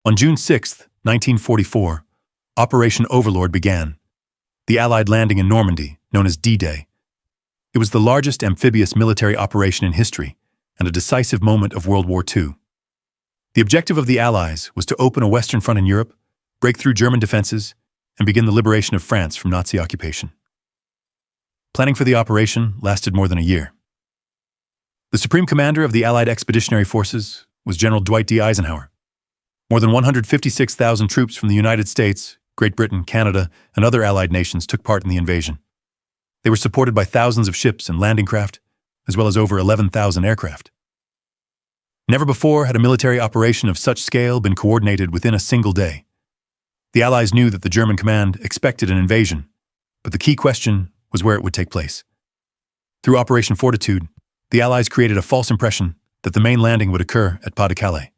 On June 6, 1944, Operation Overlord began, the Allied landing in Normandy, known as D-Day. It was the largest amphibious military operation in history and a decisive moment of World War II. The objective of the Allies was to open a Western front in Europe, break through German defenses, and begin the liberation of France from Nazi occupation. Planning for the operation lasted more than a year. The supreme commander of the Allied Expeditionary Forces was General Dwight D. Eisenhower. More than 156,000 troops from the United States, Great Britain, Canada, and other Allied nations took part in the invasion. They were supported by thousands of ships and landing craft, as well as over 11,000 aircraft. Never before had a military operation of such scale been coordinated within a single day. The Allies knew that the German command expected an invasion, but the key question was where it would take place. Through Operation Fortitude, the Allies created a false impression that the main landing would occur at Pas de Calais.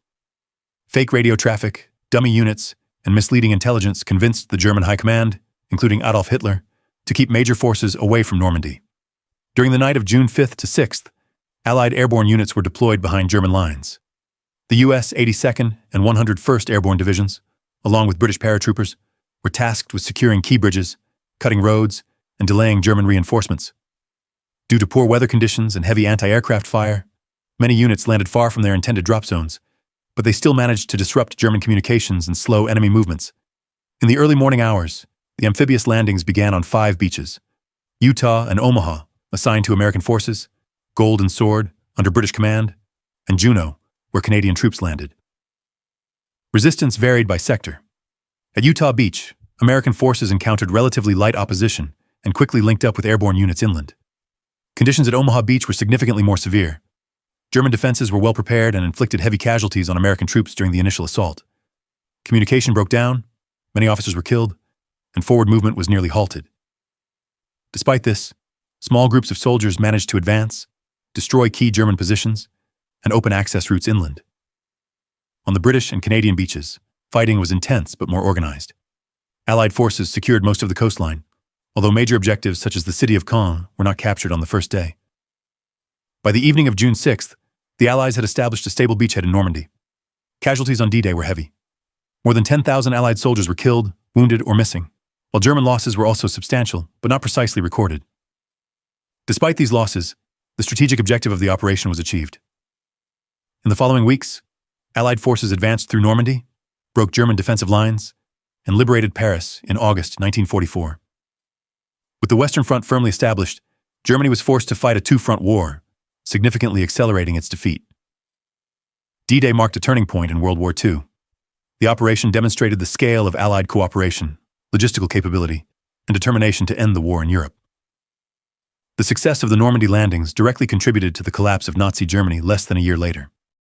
Fake radio traffic, dummy units, and misleading intelligence convinced the German High Command, including Adolf Hitler, to keep major forces away from Normandy. During the night of June 5th to 6th, Allied airborne units were deployed behind German lines. The U.S. 82nd and 101st Airborne Divisions, along with British paratroopers, were tasked with securing key bridges, cutting roads, and delaying German reinforcements. Due to poor weather conditions and heavy anti-aircraft fire, many units landed far from their intended drop zones, but they still managed to disrupt German communications and slow enemy movements. In the early morning hours, the amphibious landings began on 5 beaches: Utah and Omaha, assigned to American forces, Gold and Sword, under British command, and Juneau, where Canadian troops landed. Resistance varied by sector. At Utah Beach, American forces encountered relatively light opposition and quickly linked up with airborne units inland. Conditions at Omaha Beach were significantly more severe. German defenses were well prepared and inflicted heavy casualties on American troops during the initial assault. Communication broke down, many officers were killed, and forward movement was nearly halted. Despite this, small groups of soldiers managed to advance, destroy key German positions, and open access routes inland. On the British and Canadian beaches, fighting was intense but more organized. Allied forces secured most of the coastline, although major objectives such as the city of Caen were not captured on the first day. By the evening of June 6th, the Allies had established a stable beachhead in Normandy. Casualties on D-Day were heavy. More than 10,000 Allied soldiers were killed, wounded, or missing, while German losses were also substantial, but not precisely recorded. Despite these losses, the strategic objective of the operation was achieved. In the following weeks, Allied forces advanced through Normandy, broke German defensive lines, and liberated Paris in August 1944. With the Western Front firmly established, Germany was forced to fight a two-front war, significantly accelerating its defeat. D-Day marked a turning point in World War II. The operation demonstrated the scale of Allied cooperation, logistical capability, and determination to end the war in Europe. The success of the Normandy landings directly contributed to the collapse of Nazi Germany less than a year later.